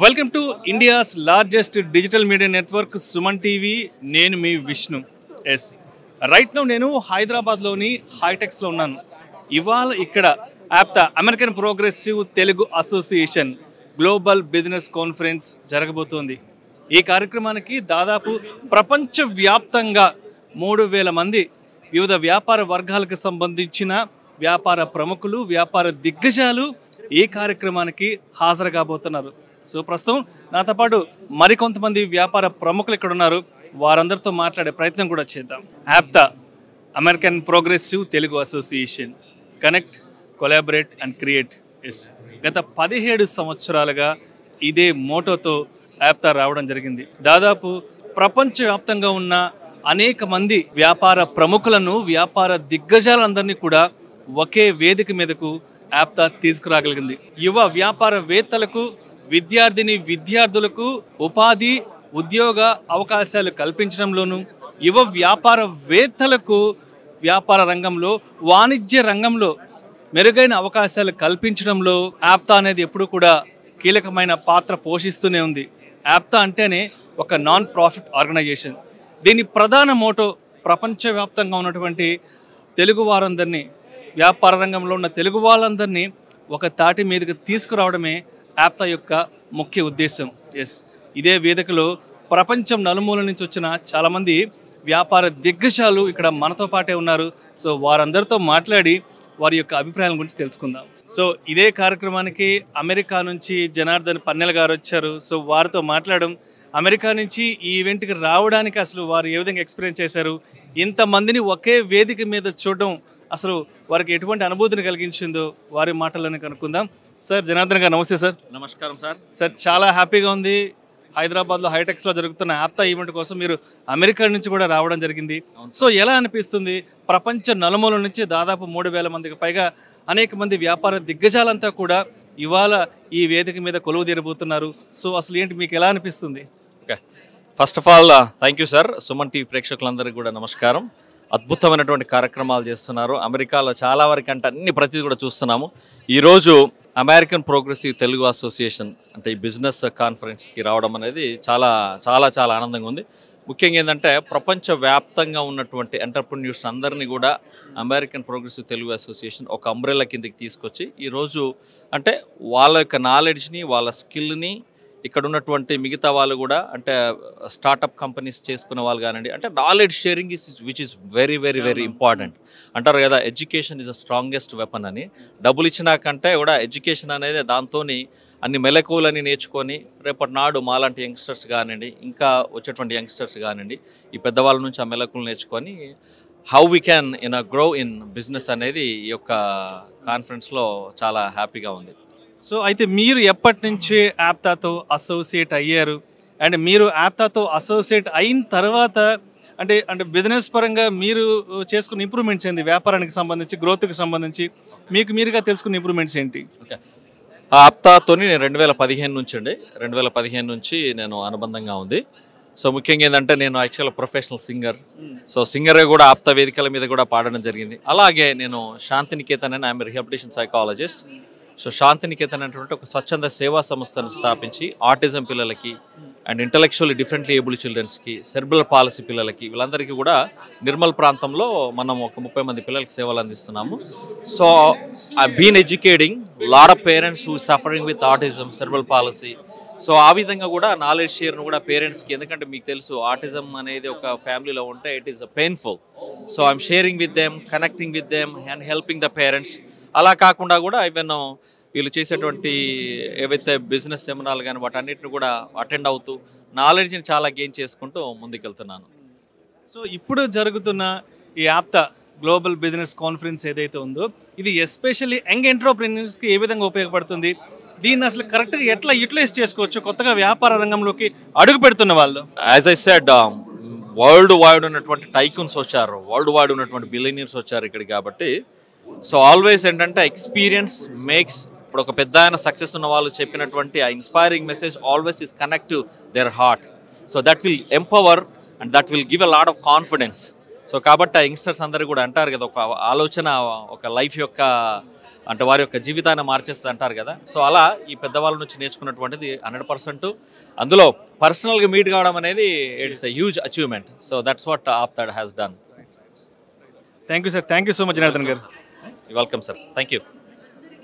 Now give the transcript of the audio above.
Welcome to India's largest digital media network Suman TV. నేను మీ Vishnu. Yes right now నేను హైదరాబాద్లోని హైటెక్స్లో ఉన్నాను. ఇవాళ ఇక్కడ APTA American progressive Telugu association global business conference జరగబోతోంది. ఈ కార్యక్రమానికి దాదాపు ప్రపంచవ్యాప్తంగా 3000 మంది వివిధ వ్యాపార వర్గాలకు సంబంధించిన వ్యాపార ప్రముఖులు, వ్యాపార దిగ్గజాలు ఈ కార్యక్రమానికి హాజరు కాబోతున్నారు. సో ప్రస్తుతం నాతో పాటు మరికొంతమంది వ్యాపార ప్రముఖులు ఇక్కడ ఉన్నారు. వారందరితో మాట్లాడే ప్రయత్నం కూడా చేద్దాం. APTA American progressive Telugu association connect, collaborate and create. గత 17 సంవత్సరాలుగా ఇదే మోటోతో ఆప్తా రావడం జరిగింది. దాదాపు ప్రపంచవ్యాప్తంగా ఉన్న అనేక మంది వ్యాపార ప్రముఖులను, వ్యాపార దిగ్గజాలందరినీ కూడా ఒకే వేదిక మీదకు ఆప్తా తీసుకురాగలిగింది. యువ వ్యాపారవేత్తలకు, విద్యార్థులకు ఉపాధి, ఉద్యోగ అవకాశాలు కల్పించడంలోనూ, యువ వ్యాపారవేత్తలకు వ్యాపార రంగంలో, వాణిజ్య రంగంలో మెరుగైన అవకాశాలు కల్పించడంలో ఆప్తా అనేది ఎప్పుడు కూడా కీలకమైన పాత్ర పోషిస్తూనే ఉంది. ఆప్తా అంటేనే ఒక నాన్ ప్రాఫిట్ ఆర్గనైజేషన్. దీని ప్రధాన మోటో ప్రపంచవ్యాప్తంగా ఉన్నటువంటి తెలుగు వారందరినీ, వ్యాపార రంగంలో ఉన్న తెలుగు వాళ్ళందరినీ ఒక తాటి మీదకి తీసుకురావడమే ఆప్తా యొక్క ముఖ్య ఉద్దేశం. ఇదే వేదికలో ప్రపంచం నలుమూల నుంచి వచ్చిన చాలామంది వ్యాపార దిగ్గజాలు ఇక్కడ మనతో పాటే ఉన్నారు. సో వారందరితో మాట్లాడి వారి యొక్క అభిప్రాయాల గురించి తెలుసుకుందాం. సో ఇదే కార్యక్రమానికి అమెరికా నుంచి జనార్దన్ పన్నెల గారు వచ్చారు. సో వారితో మాట్లాడడం, అమెరికా నుంచి ఈ ఈవెంట్కి రావడానికి అసలు వారు ఏ విధంగా ఎక్స్పీరియన్స్ చేశారు, ఇంతమందిని ఒకే వేదిక మీద చూడడం అసలు వారికి ఎటువంటి అనుభూతిని కలిగించిందో వారి మాటలను కనుక్కుందాం. సార్, జనార్దన్ గారు నమస్తే సార్. నమస్కారం సార్. సార్, చాలా హ్యాపీగా ఉంది. హైదరాబాద్లో హైటెక్స్లో జరుగుతున్న ఆప్తా ఈవెంట్ కోసం మీరు అమెరికా నుంచి కూడా రావడం జరిగింది. సో ఎలా అనిపిస్తుంది? ప్రపంచ నలుమూల నుంచి దాదాపు 3000 మందికి పైగా అనేక మంది వ్యాపార దిగ్గజాలంతా కూడా ఇవాళ ఈ వేదిక మీద కొలువు తీరబోతున్నారు. సో అసలు ఏంటి, మీకు ఎలా అనిపిస్తుంది? Okay, first of all thank you sir. Suman TV ప్రేక్షకులందరికీ కూడా నమస్కారం. అద్భుతమైనటువంటి కార్యక్రమాలు చేస్తున్నారు. అమెరికాలో చాలా వరకు అంటే అన్ని ప్రతిదీ కూడా చూస్తున్నాము. ఈరోజు అమెరికన్ ప్రోగ్రెసివ్ తెలుగు అసోసియేషన్ అంటే ఈ బిజినెస్ కాన్ఫరెన్స్కి రావడం అనేది చాలా చాలా చాలా ఆనందంగా ఉంది. ముఖ్యంగా ఏంటంటే ప్రపంచవ్యాప్తంగా ఉన్నటువంటి ఎంటర్ప్రెన్యూర్స్ అందరినీ కూడా అమెరికన్ ప్రోగ్రెసివ్ తెలుగు అసోసియేషన్ ఒక అంబ్రెల్లా కిందకి తీసుకొచ్చి ఈరోజు అంటే వాళ్ళ యొక్క నాలెడ్జ్ని, వాళ్ళ స్కిల్ని ఇక్కడ ఉన్నటువంటి మిగతా వాళ్ళు కూడా అంటే స్టార్టప్ కంపెనీస్ చేసుకునే వాళ్ళు కానివ్వండి, అంటే knowledge sharing which is very very very important. అంటారు కదా, education is the strongest weapon అని. డబ్బులు ఇచ్చినాకంటే కూడా ఎడ్యుకేషన్ అనేది దాంతో అన్ని మెలకువలని నేర్చుకొని రేపటి నాడు మాలాంటి యంగ్స్టర్స్ కానివ్వండి, ఇంకా వచ్చేటువంటి యంగ్స్టర్స్ కానివ్వండి, ఈ పెద్దవాళ్ళ నుంచి ఆ మెలకువలు నేర్చుకొని how we can grow in business అనేది ఈ యొక్క కాన్ఫరెన్స్లో చాలా హ్యాపీగా ఉంది. సో అయితే మీరు ఎప్పటి నుంచి ఆప్తాతో అసోసియేట్ అయ్యారు? అండ్ మీరు ఆప్తాతో అసోసియేట్ అయిన తర్వాత అంటే బిజినెస్ పరంగా మీరు చేసుకున్న ఇంప్రూవ్మెంట్స్ ఏంటి? వ్యాపారానికి సంబంధించి, గ్రోత్కి సంబంధించి మీరుగా తెలుసుకున్న ఇంప్రూవ్మెంట్స్ ఏంటి? ఓకే, ఆప్తాతో నేను 2015 నుంచి నేను అనుబంధంగా ఉంది. సో ముఖ్యంగా ఏంటంటే నేను యాక్చువల్గా ప్రొఫెషనల్ సింగర్. సో సింగర్గా కూడా ఆప్తా వేదికల మీద కూడా పాడడం జరిగింది. అలాగే నేను శాంతినికేతన్ అని I'm rehabilitation psychologist. So Shantiniketan అనేటువంటి ఒక స్వచ్ఛంద సేవా సంస్థను స్థాపించి ఆటిజం పిల్లలకి అండ్ ఇంటలెక్చువల్లీ డిఫరెంట్లీ ఏబుల్డ్ చిల్డ్రన్స్కి, సెర్బ్రల్ పాలసీ పిల్లలకి, వీళ్ళందరికీ కూడా నిర్మల్ ప్రాంతంలో మనం ఒక 30 మంది పిల్లలకి సేవలు అందిస్తున్నాము. So I been educating lot of parents who suffering with autism, cerebral palsy. So ఆ విధంగా కూడా నాలెడ్జ్ షేర్ను కూడా పేరెంట్స్కి, ఎందుకంటే మీకు తెలుసు ఆటిజం అనేది ఒక ఫ్యామిలీలో ఉంటే it is painful. So I'm sharing with them, connecting with them and helping the parents. అలా కాకుండా కూడా ఈవెన్ వీళ్ళు చేసేటువంటి ఏవైతే బిజినెస్ సెమినార్లు కానీ వాటన్నిటిని కూడా అటెండ్ అవుతూ నాలెడ్జ్ని చాలా గెయిన్ చేసుకుంటూ ముందుకెళ్తున్నాను. సో ఇప్పుడు జరుగుతున్న ఈ ఆప్తా గ్లోబల్ బిజినెస్ కాన్ఫరెన్స్ ఏదైతే ఉందో, ఇది ఎస్పెషల్లీ యంగ్ ఎంటర్ప్రెన్యూర్స్కి ఏ విధంగా ఉపయోగపడుతుంది? దీన్ని అసలు కరెక్ట్గా ఎట్లా యూటిలైజ్ చేసుకోవచ్చు కొత్తగా వ్యాపార రంగంలోకి అడుగు పెడుతున్న వాళ్ళు? As I said, world wide ఉన్నటువంటి టైకూన్స్ వచ్చారు, వరల్డ్ వైడ్ ఉన్నటువంటి బిలియనీర్స్ వచ్చారు ఇక్కడికి. కాబట్టి సో ఆల్వేస్ ఏంటంటే ఎక్స్పీరియన్స్ మేక్స్. ఇప్పుడు ఒక పెద్ద ఆయన సక్సెస్ ఉన్న వాళ్ళు చెప్పినటువంటి ఆ inspiring message always is connect to their heart. So that will empower and that will give a lot of confidence. So కాబట్టి ఆ యంగ్స్టర్స్ అందరూ కూడా అంటారు కదా, ఒక ఆలోచన ఒక లైఫ్ యొక్క అంటే వారి యొక్క జీవితాన్ని మార్చేస్తుంది అంటారు కదా. సో అలా ఈ పెద్దవాళ్ళ నుంచి నేర్చుకున్నటువంటిది 100%. అందులో పర్సనల్గా మీట్ కావడం అనేది it's a huge achievement. So that's what ఆప్తాడ్ has done. Thank you sir, thank you so much Janardhan గారు. Welcome sir, thank you.